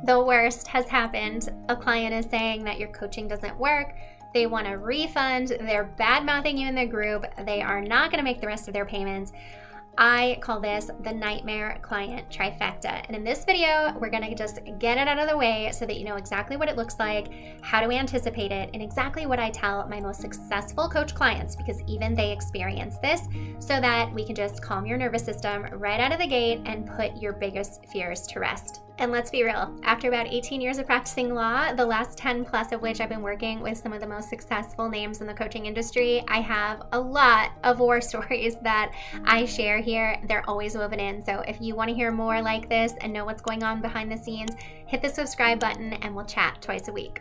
The worst has happened. A client is saying that your coaching doesn't work. They want a refund. They're bad-mouthing you in the group. They are not going to make the rest of their payments. I call this the Nightmare Client Trifecta. And in this video, we're going to just get it out of the way so that you know exactly what it looks like, how to anticipate it, and exactly what I tell my most successful coach clients, because even they experience this, so that we can just calm your nervous system right out of the gate and put your biggest fears to rest. And let's be real, after about 18 years of practicing law, the last 10 plus of which I've been working with some of the most successful names in the coaching industry, I have a lot of war stories that I share here. They're always woven in. So if you want to hear more like this and know what's going on behind the scenes, hit the subscribe button and we'll chat twice a week.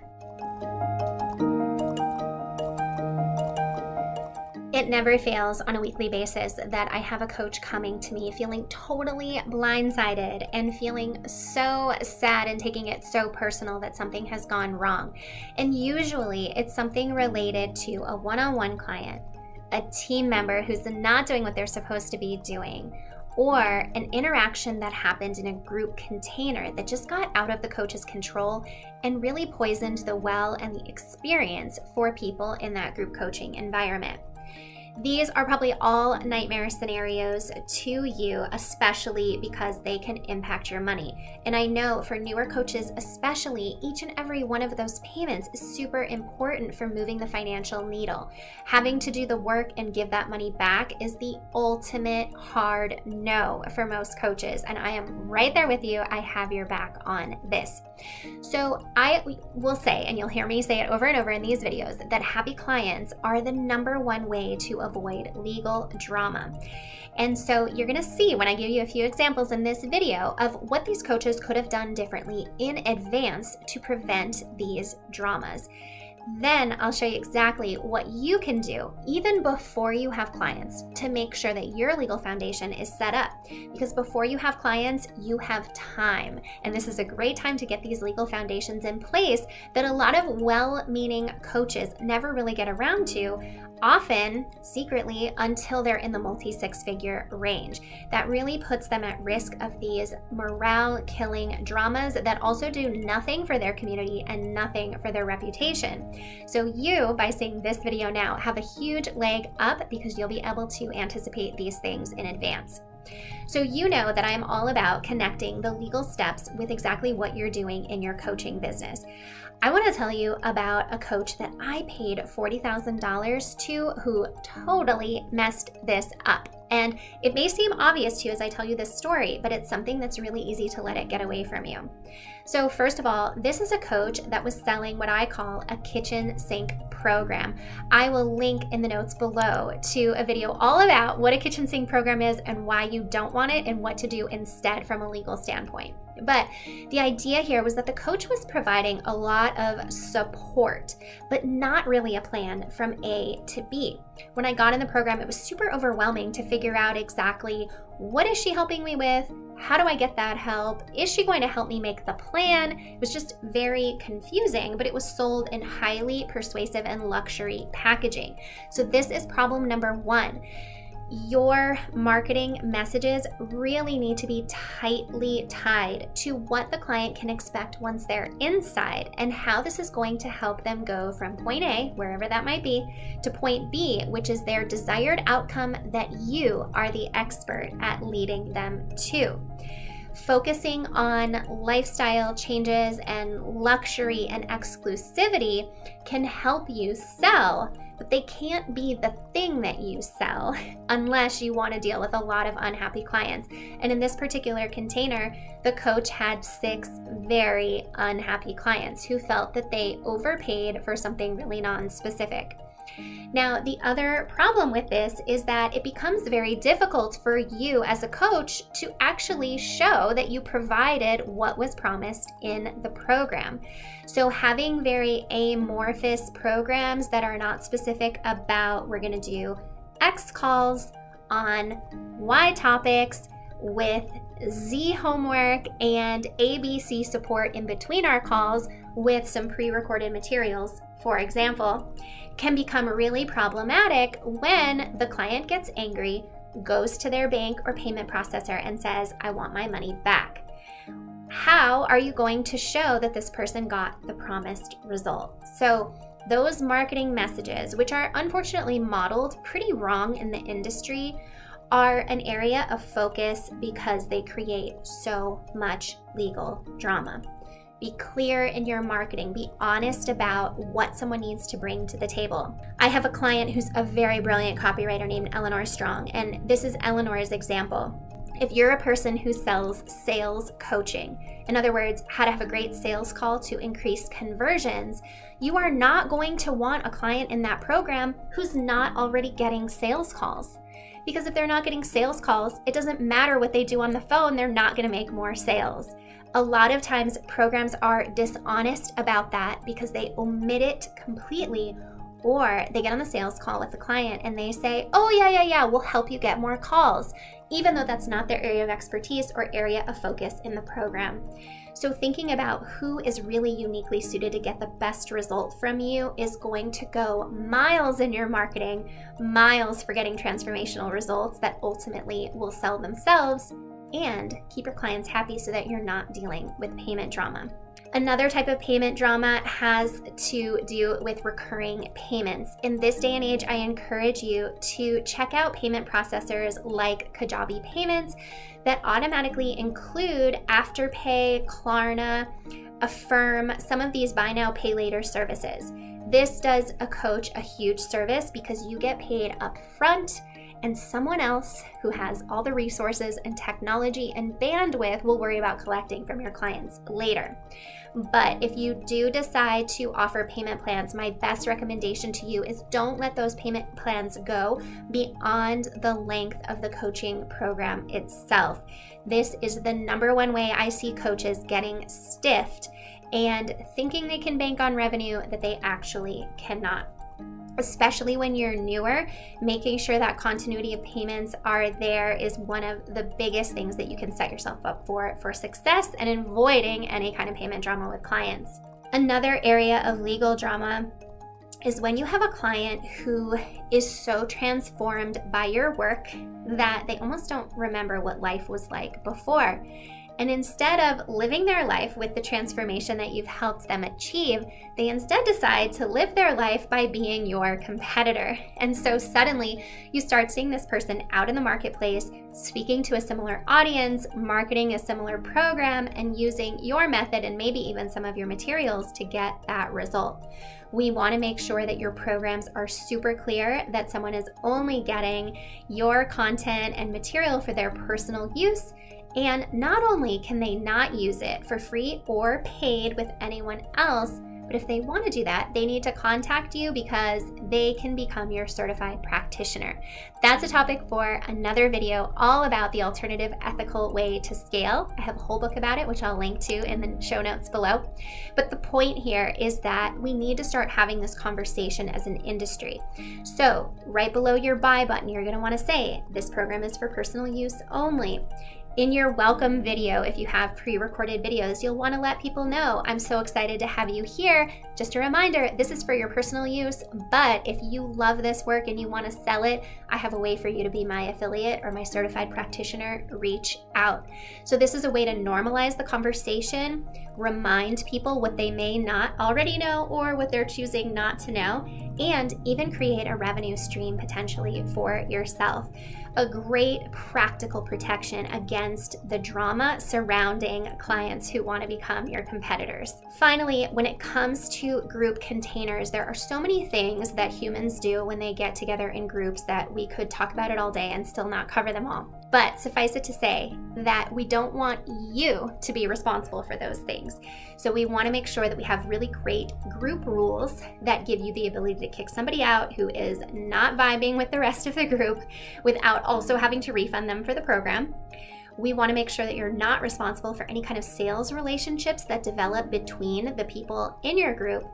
It never fails on a weekly basis that I have a coach coming to me feeling totally blindsided and feeling so sad and taking it so personal that something has gone wrong. And usually it's something related to a one-on-one client, a team member who's not doing what they're supposed to be doing, or an interaction that happened in a group container that just got out of the coach's control and really poisoned the well and the experience for people in that group coaching environment. These are probably all nightmare scenarios to you, especially because they can impact your money. And I know for newer coaches especially, each and every one of those payments is super important for moving the financial needle. Having to do the work and give that money back is the ultimate hard no for most coaches. And I am right there with you. I have your back on this. So I will say, and you'll hear me say it over and over in these videos, that happy clients are the number one way to avoid legal drama. And so you're going to see when I give you a few examples in this video of what these coaches could have done differently in advance to prevent these dramas. Then I'll show you exactly what you can do even before you have clients to make sure that your legal foundation is set up. Because before you have clients, you have time. And this is a great time to get these legal foundations in place that a lot of well-meaning coaches never really get around to, often secretly until they're in the multi-six-figure range. That really puts them at risk of these morale-killing dramas that also do nothing for their community and nothing for their reputation. So you, by seeing this video now, have a huge leg up because you'll be able to anticipate these things in advance. So you know that I'm all about connecting the legal steps with exactly what you're doing in your coaching business. I want to tell you about a coach that I paid $40,000 to who totally messed this up. And it may seem obvious to you as I tell you this story, but it's something that's really easy to let it get away from you. So first of all, this is a coach that was selling what I call a kitchen sink program. I will link in the notes below to a video all about what a kitchen sink program is and why you don't want it and what to do instead from a legal standpoint. But the idea here was that the coach was providing a lot of support, but not really a plan from A to B. When I got in the program, it was super overwhelming to figure out exactly what is she helping me with? How do I get that help? Is she going to help me make the plan? It was just very confusing, but it was sold in highly persuasive and luxury packaging. So this is problem number one. Your marketing messages really need to be tightly tied to what the client can expect once they're inside and how this is going to help them go from point A, wherever that might be, to point B, which is their desired outcome that you are the expert at leading them to. Focusing on lifestyle changes and luxury and exclusivity can help you sell, but they can't be the thing that you sell unless you want to deal with a lot of unhappy clients. And in this particular container, the coach had 6 very unhappy clients who felt that they overpaid for something really non-specific. Now, the other problem with this is that it becomes very difficult for you as a coach to actually show that you provided what was promised in the program. So having very amorphous programs that are not specific about we're going to do X calls on Y topics with Z homework and ABC support in between our calls with some pre-recorded materials, for example, can become really problematic when the client gets angry, goes to their bank or payment processor and says, I want my money back. how are you going to show that this person got the promised result? So those marketing messages, which are unfortunately modeled pretty wrong in the industry, are an area of focus because they create so much legal drama. Be clear in your marketing. Be honest about what someone needs to bring to the table. I have a client who's a very brilliant copywriter named Eleanor Strong, and this is Eleanor's example. If you're a person who sells sales coaching, in other words, how to have a great sales call to increase conversions, you are not going to want a client in that program who's not already getting sales calls. Because if they're not getting sales calls, it doesn't matter what they do on the phone, they're not going to make more sales. A lot of times programs are dishonest about that because they omit it completely, or they get on the sales call with the client and they say, oh yeah, we'll help you get more calls, even though that's not their area of expertise or area of focus in the program. So thinking about who is really uniquely suited to get the best result from you is going to go miles in your marketing, miles for getting transformational results that ultimately will sell themselves and keep your clients happy so that you're not dealing with payment drama. Another type of payment drama has to do with recurring payments. In this day and age, I encourage you to check out payment processors like Kajabi Payments that automatically include Afterpay, Klarna, Affirm, some of these buy now, pay later services. This does a coach a huge service because you get paid up front, and someone else who has all the resources and technology and bandwidth will worry about collecting from your clients later. But if you do decide to offer payment plans, my best recommendation to you is don't let those payment plans go beyond the length of the coaching program itself. This is the number one way I see coaches getting stiffed and thinking they can bank on revenue that they actually cannot. Especially when you're newer, making sure that continuity of payments are there is one of the biggest things that you can set yourself up for success and avoiding any kind of payment drama with clients. Another area of legal drama is when you have a client who is so transformed by your work that they almost don't remember what life was like before. And instead of living their life with the transformation that you've helped them achieve, they instead decide to live their life by being your competitor. And so suddenly you start seeing this person out in the marketplace, speaking to a similar audience, marketing a similar program, and using your method and maybe even some of your materials to get that result. We want to make sure that your programs are super clear, that someone is only getting your content and material for their personal use. And not only can they not use it for free or paid with anyone else, but if they want to do that, they need to contact you because they can become your certified practitioner. That's a topic for another video all about the alternative ethical way to scale. I have a whole book about it, which I'll link to in the show notes below. But the point here is that we need to start having this conversation as an industry. So right below your buy button, you're going to want to say, this program is for personal use only. In your welcome video, if you have pre-recorded videos, you'll want to let people know, I'm so excited to have you here. Just a reminder, this is for your personal use, but if you love this work and you want to sell it, I have a way for you to be my affiliate or my certified practitioner. Reach out. So this is a way to normalize the conversation, remind people what they may not already know or what they're choosing not to know, and even create a revenue stream potentially for yourself. A great practical protection against the drama surrounding clients who want to become your competitors. Finally, when it comes to group containers, there are so many things that humans do when they get together in groups that we could talk about it all day and still not cover them all. But suffice it to say that we don't want you to be responsible for those things. So we want to make sure that we have really great group rules that give you the ability to kick somebody out who is not vibing with the rest of the group without also having to refund them for the program. We want to make sure that you're not responsible for any kind of sales relationships that develop between the people in your group.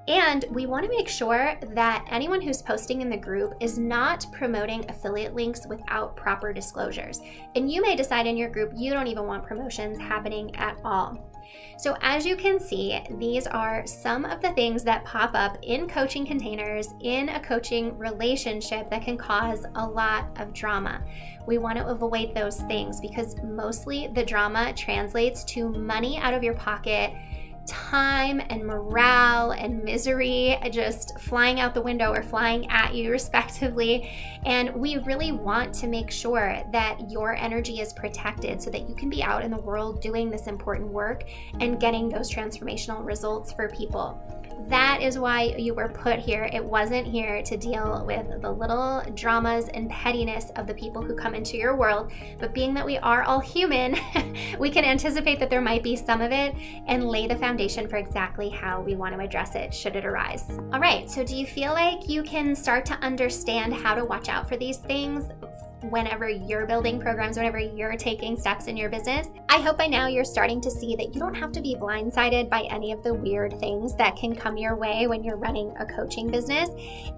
And we want to make sure that anyone who's posting in the group is not promoting affiliate links without proper disclosures. And you may decide in your group you don't even want promotions happening at all. So as you can see, these are some of the things that pop up in coaching containers in a coaching relationship that can cause a lot of drama. We want to avoid those things because mostly the drama translates to money out of your pocket, time and morale and misery just flying out the window or flying at you respectively. And we really want to make sure that your energy is protected so that you can be out in the world doing this important work and getting those transformational results for people. That is why you were put here. It wasn't here to deal with the little dramas and pettiness of the people who come into your world. But being that we are all human, we can anticipate that there might be some of it and lay the foundation for exactly how we want to address it should it arise. All right, so do you feel like you can start to understand how to watch out for these things whenever you're building programs, whenever you're taking steps in your business? I hope by now you're starting to see that you don't have to be blindsided by any of the weird things that can come your way when you're running a coaching business,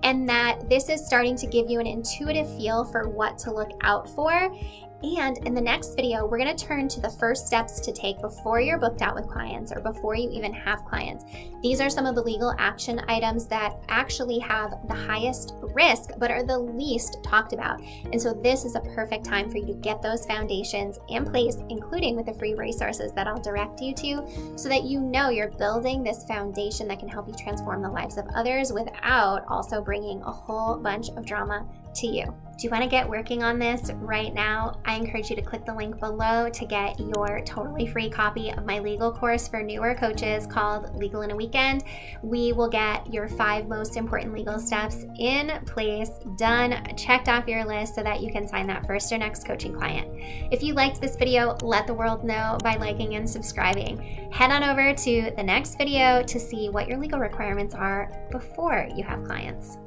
and that this is starting to give you an intuitive feel for what to look out for. And in the next video, we're going to turn to the first steps to take before you're booked out with clients or before you even have clients. These are some of the legal action items that actually have the highest risk but are the least talked about. And so this is a perfect time for you to get those foundations in place, including with the free resources that I'll direct you to, so that you know you're building this foundation that can help you transform the lives of others without also bringing a whole bunch of drama to you. Do you want to get working on this right now? I encourage you to click the link below to get your totally free copy of my legal course for newer coaches called Legal in a Weekend. We will get your 5 most important legal steps in place, done, checked off your list so that you can sign that first or next coaching client. If you liked this video, let the world know by liking and subscribing. Head on over to the next video to see what your legal requirements are before you have clients.